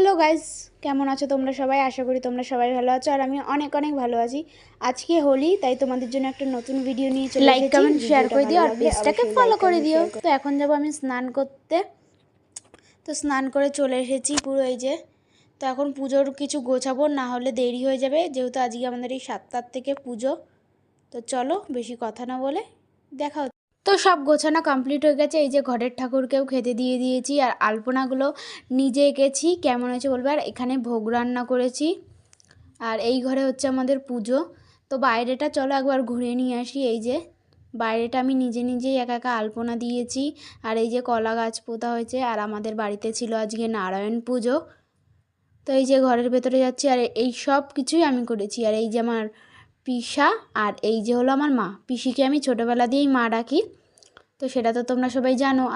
Hello guys, কেমন আছো তোমরা সবাই? আশা করি তোমরা সবাই ভালো আছো আর আমি অনেক অনেক ভালো আছি। আজকে হোলি, তাই তোমাদের জন্য একটা নতুন ভিডিও নিয়ে চলে এসেছি। লাইক কমেন্ট শেয়ার করে দিও আর পেজটাকে ফলো করে দিও। তো এখন যাব আমি স্নান করতে। তো স্নান করে চলে এসেছি পুরো এই যে। তো এখন পুজোর কিছু গোছাবো, না হলে দেরি হয়ে যাবে, যেহেতু আজকে আমাদের এই 7টার থেকে পুজো। তো চলো বেশি কথা না বলে দেখা হচ্ছে। তো সব গোছানো কমপ্লিট হয়ে গেছে। এই যে ঘরের ঠাকুরকেও খেতে দিয়ে দিয়েছি আর আলপনাগুলো নিজে এঁকেছি। কেমন হয়েছে বলবে। আর এখানে ভোগ রান্না করেছি আর এই ঘরে হচ্ছে আমাদের পুজো। তো বাইরেটা চলো একবার ঘুরে নিয়ে আসি। এই যে বাইরেটা আমি নিজে নিজেই একা একা আলপনা দিয়েছি। আর এই যে কলা গাছ পোতা হয়েছে আর আমাদের বাড়িতে ছিল আজকে নারায়ণ পুজো। তো এই যে ঘরের ভেতরে যাচ্ছি আর এই সব কিছুই আমি করেছি। আর এই যে আমার পিসা আর এই যে হলো আমার মা। পিসিকে আমি ছোটোবেলা দিয়েই মা ডাকি, তো সেটা তো তোমরা সবাই জানো।